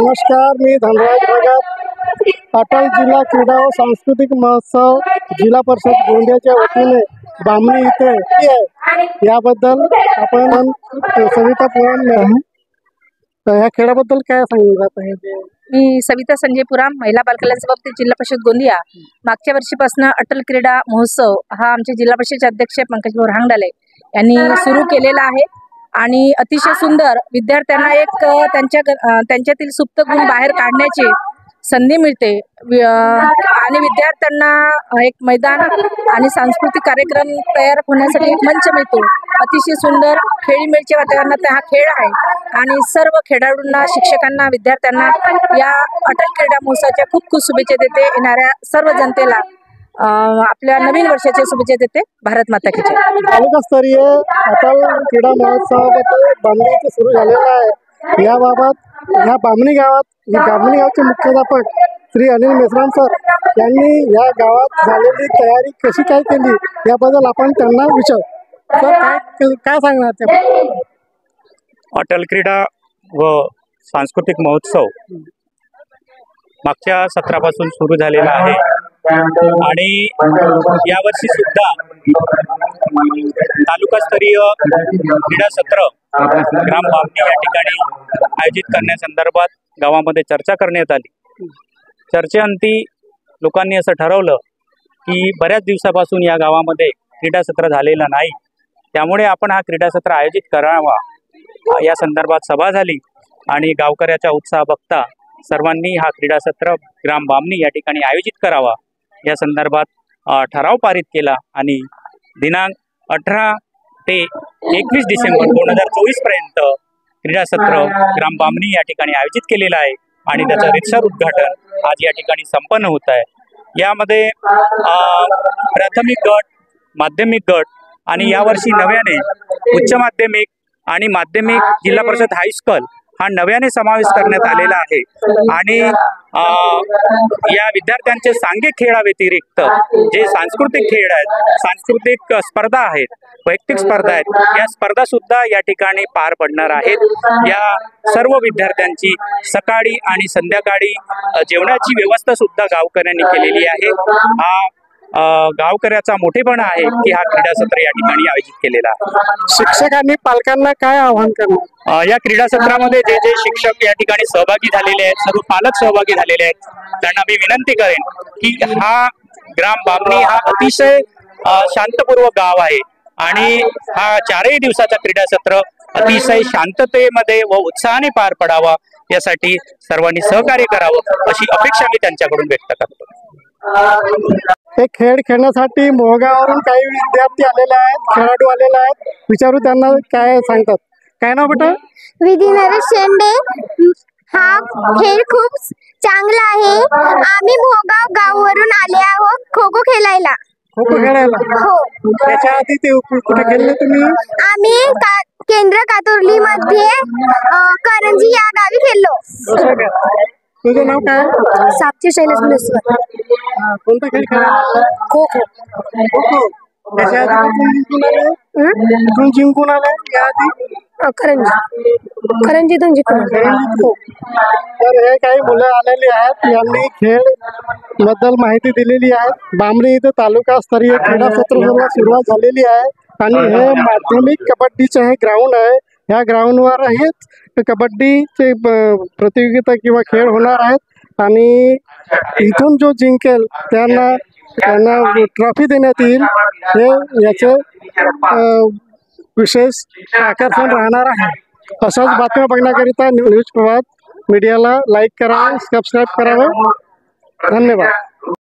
नमस्कार, मी धनराज भगत। अटल जिल्हा क्रीडा व सांस्कृतिक महोत्सव जिल्हा परिषद गोंदियाच्या वतीने बामणी इथे आहे। याबद्दल आपण सविता पुराम या खेळाबद्दल काय सांगत आहे? मी सविता संजय पुराम, महिला बालकल्याण सभापती जिल्हा परिषद गोंदिया। मागच्या वर्षीपासून अटल क्रीडा महोत्सव हा आमचे जिल्हा परिषदेचे अध्यक्ष पंकज भाऊ रांगडाले यांनी सुरू केलेला आहे आणि अतिशय सुंदर विद्यार्थ्यांना एक त्यांच्यातील सुप्त गुण बाहेर काढण्याची संधी मिळते आणि विद्यार्थ्यांना एक मैदान आणि सांस्कृतिक कार्यक्रम तयार होण्यासाठी एक मंच मिळतो। अतिशय सुंदर खेळीमेळीच्या वातावरणात हा खेळ आहे आणि सर्व खेळाडूंना, शिक्षकांना, विद्यार्थ्यांना या अटल क्रीडा महोत्सवाच्या खूप खूप शुभेच्छा देते। येणाऱ्या सर्व जनतेला आपल्या नवीन वर्षाच्या शुभेच्छा देते। भारत माता की जय। तालुकास्तरीय अटल क्रीडा महोत्सवाबद्दल बामणी सुरू झालेला आहे। याबाबत या बामणी गावचे मुख्याध्यापक श्री अनिल मेश्राम सर यांनी या गावात झालेली तयारी कशी काय केली याबद्दल आपण त्यांना विचारू। सर, काय सांगणार ते? अटल क्रीडा व सांस्कृतिक महोत्सव मागच्या सत्रापासून सुरू झालेला आहे आणि यावर्षी सुद्धा तालुकास्तरीय क्रीडा सत्र ग्राम बामणी या ठिकाणी आयोजित करण्यासंदर्भात गावामध्ये चर्चा करण्यात आली। चर्चेअंती लोकांनी असं ठरवलं की बऱ्याच दिवसापासून या गावामध्ये क्रीडा सत्र झालेलं नाही, त्यामुळे आपण हा क्रीडा सत्र आयोजित करावा। या संदर्भात सभा झाली आणि गावकऱ्याचा उत्साह बघता सर्वांनी हा क्रीडा सत्र ग्राम बामणी या ठिकाणी आयोजित करावा या संदर्भात ठराव पारित केला आणि दिनांक 18 ते 21 डिसेंबर 2024 पर्यंत क्रीडा सत्र ग्राम बामणी या ठिकाणी आयोजित केलेला आहे आणि त्याचं रीतसर उद्घाटन आज या ठिकाणी संपन्न होत आहे। यामध्ये प्राथमिक गट, माध्यमिक गट आणि यावर्षी नव्याने उच्च माध्यमिक आणि माध्यमिक जिल्हा परिषद हायस्कूल हा नव्याने समावेश करण्यात आलेला आहे आणि या विद्यार्थ्यांचे सांघिक खेळाव्यतिरिक्त जे सांस्कृतिक खेळ आहेत, सांस्कृतिक स्पर्धा आहेत, वैयक्तिक स्पर्धा आहेत, या स्पर्धा सुद्धा या ठिकाणी पार पडणार आहेत। या सर्व विद्यार्थ्यांची सकाळी आणि संध्याकाळी जेवणाची व्यवस्था सुद्धा गावकऱ्यांनी केलेली आहे। हा गावकऱ्याचा मोठेपणा आहे की हा क्रीडा सत्र या ठिकाणी आयोजित केलेला आहे। शिक्षकांनी पालकांना काय आवाहन करणार? या क्रीडा सत्रामध्ये जे जे शिक्षक या ठिकाणी सहभागी झालेले आहेत, सर्व पालक सहभागी झालेले आहेत, त्यांना मी विनंती करेन की हा ग्राम बामणी हा अतिशय शांतपूर्व गाव आहे आणि हा 4ही दिवसाचा क्रीडा सत्र अतिशय शांततेमध्ये व उत्साहाने पार पडावा यासाठी सर्वांनी सहकार्य करावं अशी अपेक्षा मी त्यांच्याकडून व्यक्त करतो। हे खेळ खेळण्यासाठी मोहगावरून काही विद्यार्थी आलेले आहेत, खेळाडू आलेले आहेत, विचारू त्यांना काय सांगतात। काय नाव बेटा? विधी नरेश शेंडे। हा खेळ खूप चांगला आहे। आम्ही मोहगाव गावावरून आले आहोत खो खो खेळायला। खो खो खेळायला? हो। त्याच्या आधी ते कुठे खेळले तुम्ही? आम्ही केंद्र कातुर्ली मध्ये करंजी या गावी खेळलो। तुझं नाव काय? साक्षी शैलेश मुलेश्वर। कोणता खेळ खेळायला? खो खो। खो खो। त्याच्या आधी जिंकून आले? या आधी करंजीतून जिंकून। तर हे काही मुलं आलेली आहेत, यांनी खेळ बद्दल माहिती दिलेली आहे। बामणी इथे तालुकास्तरीय क्रीडा सत्र सुरुवात झालेली आहे आणि हे माध्यमिक कबड्डीचे हे ग्राउंड आहे। या ग्राउंडवर हेच कबड्डीचे प्रतियोगिता किंवा खेळ होणार आहेत आणि इथून जो जिंकेल त्यांना ट्रॉफी देण्यात येईल। हे याचे विशेष आकर्षण राहणार आहे। अशाच बातम्या बघण्याकरिता न्यूज प्रभात मीडियाला लाईक करावे, सबस्क्राईब करावे। धन्यवाद।